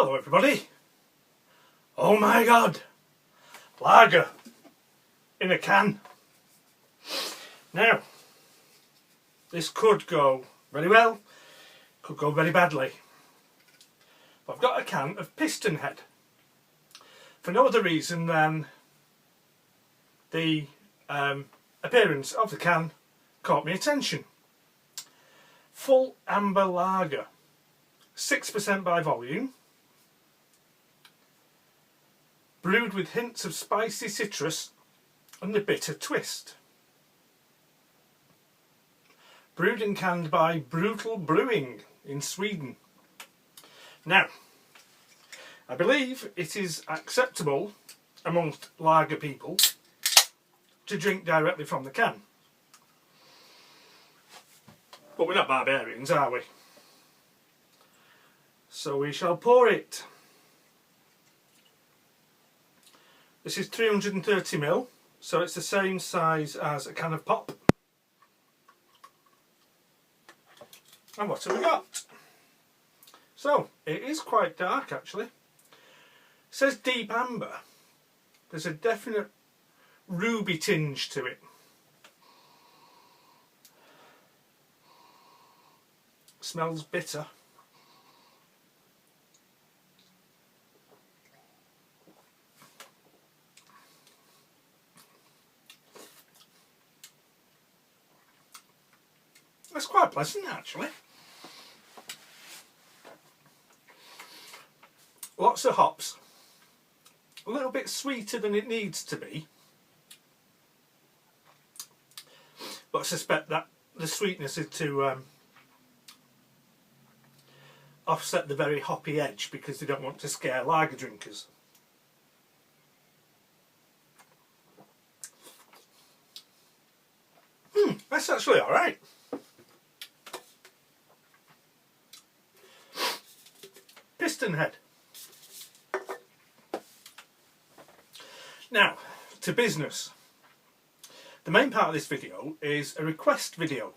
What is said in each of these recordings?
Hello everybody. Oh my god, lager in a can. Now, this could go very well, could go very badly. I've got a can of Piston Head for no other reason than the appearance of the can caught my attention. Full amber lager, 6% by volume, brewed with hints of spicy citrus and a bitter twist. Brewed and canned by Brutal Brewing in Sweden. Now, I believe it is acceptable amongst lager people to drink directly from the can. But we're not barbarians, are we? So we shall pour it. This is 330ml, so it's the same size as a can of pop. And what have we got? So, it is quite dark actually. It says deep amber. There's a definite ruby tinge to it. Smells bitter. That's quite pleasant actually. Lots of hops. A little bit sweeter than it needs to be. But I suspect that the sweetness is to offset the very hoppy edge because they don't want to scare lager drinkers. That's actually alright. Piston Head. Now, to business. The main part of this video is a request video.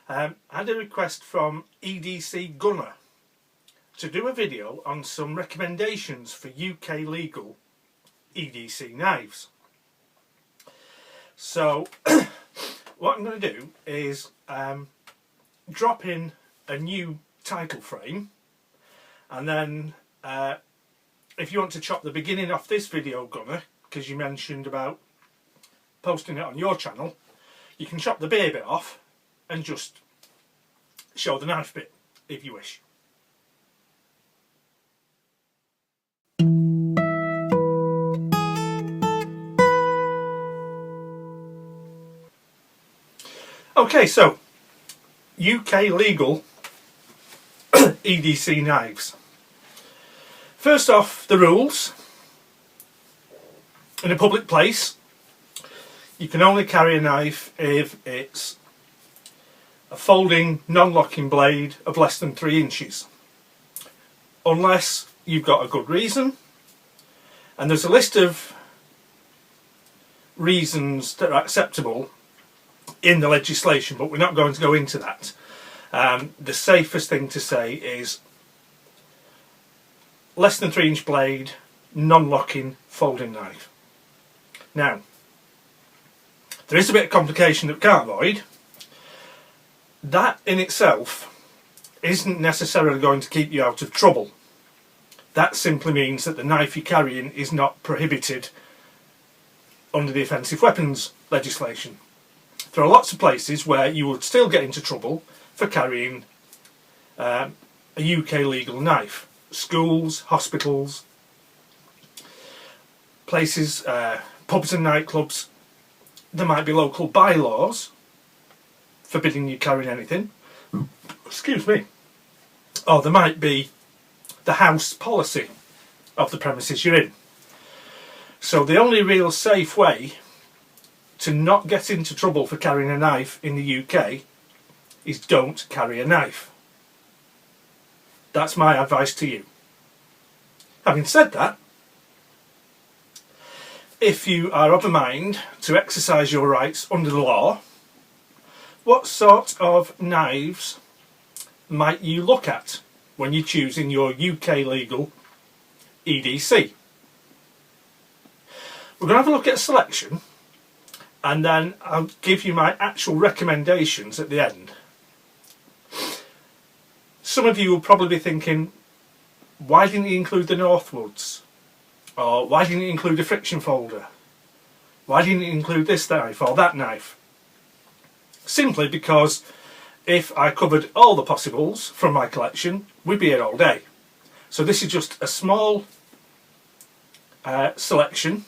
I had a request from EDC Gunner to do a video on some recommendations for UK legal EDC knives. So, what I'm going to do is drop in a new title frame, and then if you want to chop the beginning off this video, Gunner, because you mentioned about posting it on your channel, you can chop the beer bit off and just show the knife bit if you wish. Okay, so UK legal EDC knives. First off, the rules. In a public place, you can only carry a knife if it's a folding, non-locking blade of less than 3 inches. Unless you've got a good reason. And there's a list of reasons that are acceptable in the legislation, but we're not going to go into that. The safest thing to say is less than 3 inch blade, non-locking folding knife. Now, there is a bit of complication that we can't avoid. That in itself isn't necessarily going to keep you out of trouble. That simply means that the knife you're carrying is not prohibited under the offensive weapons legislation. There are lots of places where you would still get into trouble for carrying a UK legal knife. Schools, hospitals, places, pubs and nightclubs. There might be local bylaws forbidding you carrying anything. Excuse me. Or there might be the house policy of the premises you're in. So the only real safe way to not get into trouble for carrying a knife in the UK is don't carry a knife. That's my advice to you. Having said that, if you are of a mind to exercise your rights under the law, what sort of knives might you look at? when you're choosing your UK legal EDC. We're going to have a look at a selection, and then I'll give you my actual recommendations at the end. Some of you will probably be thinking, why didn't you include the Northwoods? Or why didn't you include a friction folder? Why didn't you include this knife or that knife? Simply because if I covered all the possibles from my collection, we'd be here all day. So this is just a small selection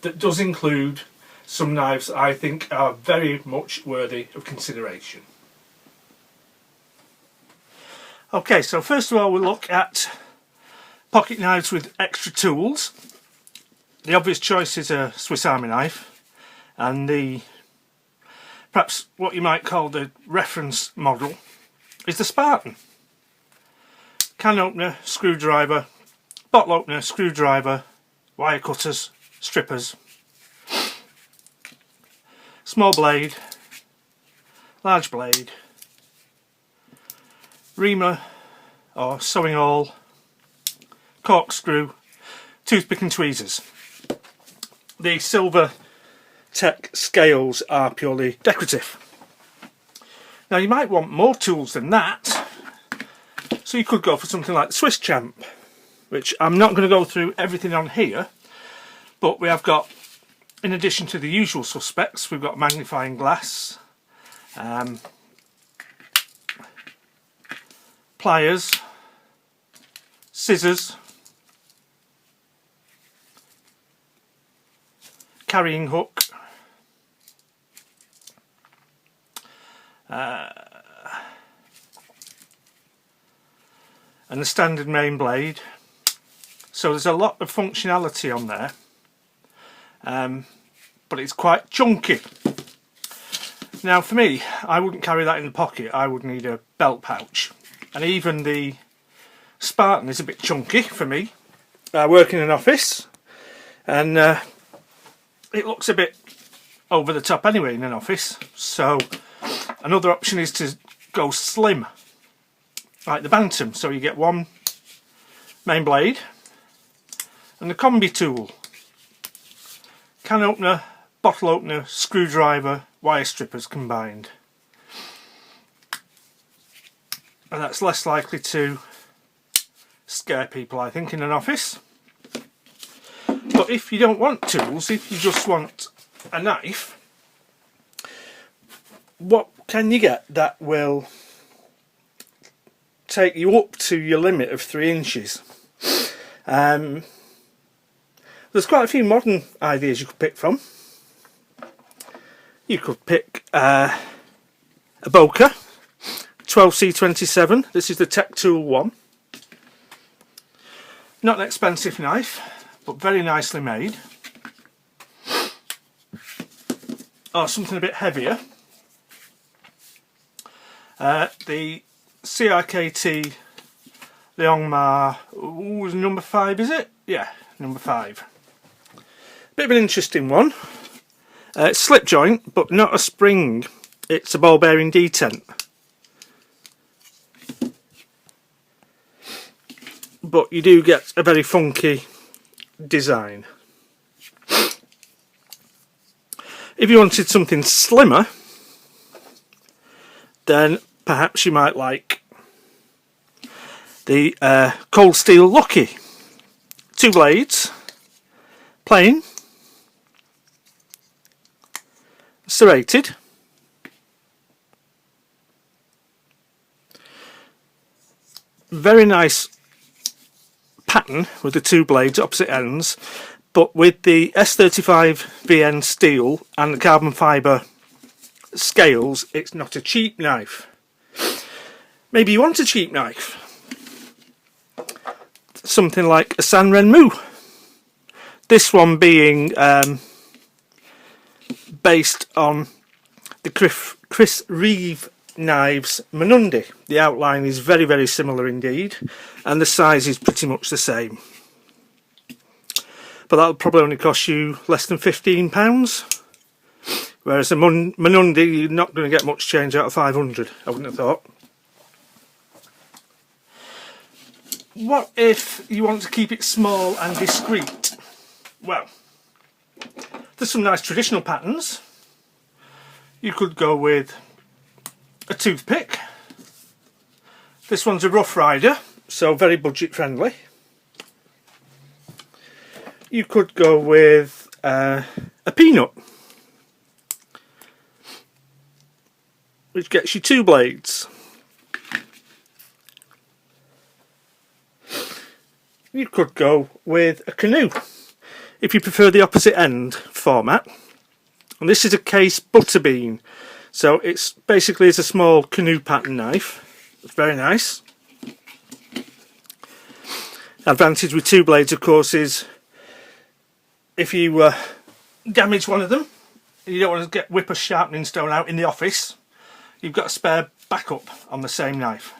that does include some knives I think are very much worthy of consideration. Okay, so first of all we'll look at pocket knives with extra tools. The obvious choice is a Swiss Army knife, and the perhaps what you might call the reference model is the Spartan. Can opener, screwdriver, bottle opener, screwdriver, wire cutters, strippers, small blade, large blade, reamer or sewing awl, corkscrew, toothpick and tweezers. The silver tech scales are purely decorative. Now you might want more tools than that, so you could go for something like the Swiss Champ, which I'm not going to go through everything on here, but we have got, in addition to the usual suspects, we've got magnifying glass, pliers, scissors, carrying hook, and the standard main blade. So there's a lot of functionality on there, but it's quite chunky. Now for me, I wouldn't carry that in the pocket, I would need a belt pouch. And even the Spartan is a bit chunky for me. I work in an office, and it looks a bit over the top anyway in an office, so another option is to go slim, like the Bantam. So you get one main blade and the combi tool, can opener, bottle opener, screwdriver, wire strippers combined, and that's less likely to scare people, I think, in an office. But if you don't want tools, if you just want a knife, what can you get that will take you up to your limit of 3 inches? There's quite a few modern ideas you could pick from. You could pick a Boca 12C27. This is the Tech Tool 1. Not an expensive knife, but very nicely made. Or something a bit heavier. The CRKT Leongma, number 5, is it? Yeah, number 5. Bit of an interesting one. It's slip joint, but not a spring. It's a ball bearing detent. But you do get a very funky design. If you wanted something slimmer, then perhaps you might like the Cold Steel Lucky. 2 blades, plain, serrated, very nice pattern with the 2 blades opposite ends, but with the S35VN steel and the carbon fibre scales, it's not a cheap knife. Maybe you want a cheap knife, something like a San Renmu. This one being based on the Chris Reeve knives Menundi. The outline is very, very similar indeed, and the size is pretty much the same. But that'll probably only cost you less than £15. Whereas a Menundi, you're not going to get much change out of 500, I wouldn't have thought. What if you want to keep it small and discreet? Well, there's some nice traditional patterns. You could go with a toothpick. This one's a Rough Rider, so very budget friendly. You could go with a peanut, which gets you 2 blades. You could go with a canoe if you prefer the opposite end format. And this is a case butterbean, so it's basically a small canoe pattern knife. It's very nice. Advantage with 2 blades, of course, is if you damage one of them, you don't want to get whip a sharpening stone out in the office, you've got a spare backup on the same knife.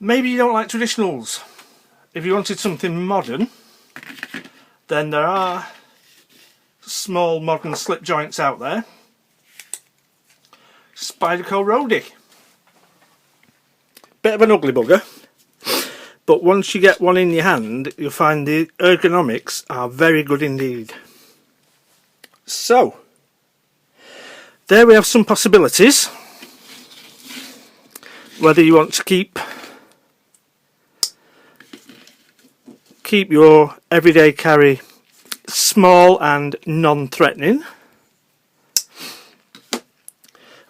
Maybe you don't like traditionals. If you wanted something modern, then there are small modern slip joints out there. Spyderco Roadie. Bit of an ugly bugger, but once you get one in your hand, you'll find the ergonomics are very good indeed. So, there we have some possibilities. Whether you want to keep your everyday carry small and non-threatening,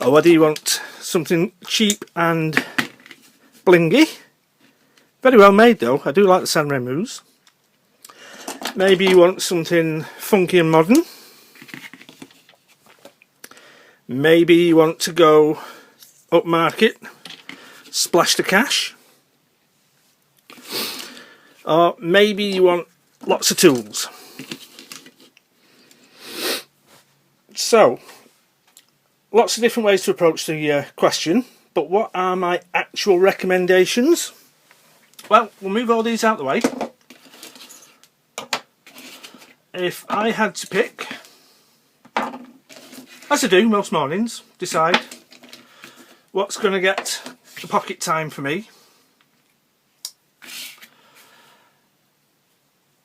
or whether you want something cheap and blingy. Very well made though, I do like the San Remus. Maybe you want something funky and modern. Maybe you want to go upmarket, splash the cash. Or maybe you want lots of tools. So, lots of different ways to approach the question, but what are my actual recommendations? Well, we'll move all these out of the way. If I had to pick, as I do most mornings, decide what's going to get the pocket time for me.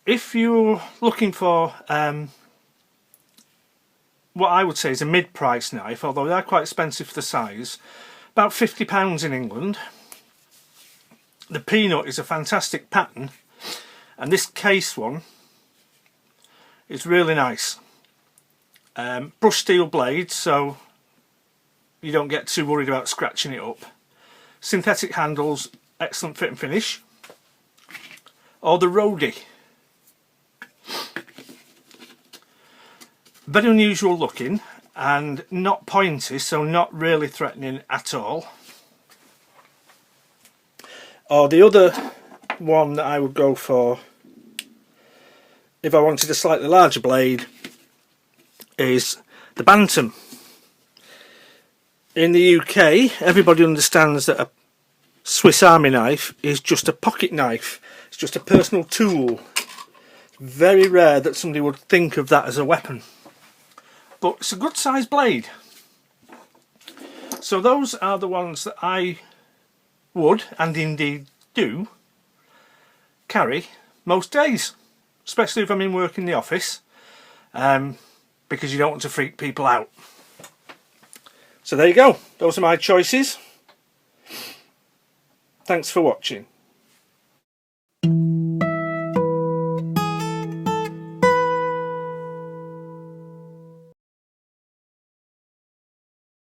If you're looking for what I would say is a mid-price knife, although they're quite expensive for the size, about £50 in England. The Peanut is a fantastic pattern, and this case one is really nice. Brushed steel blades, so you don't get too worried about scratching it up. Synthetic handles, excellent fit and finish. Or the Roadie. Very unusual looking and not pointy, so not really threatening at all. Or the other one that I would go for if I wanted a slightly larger blade is the Bantam. In the UK, everybody understands that a Swiss Army knife is just a pocket knife. It's just a personal tool. Very rare that somebody would think of that as a weapon. But it's a good sized blade. So those are the ones that I would, and indeed do, carry most days. Especially if I'm in work in the office. Because you don't want to freak people out. So there you go. Those are my choices. Thanks for watching.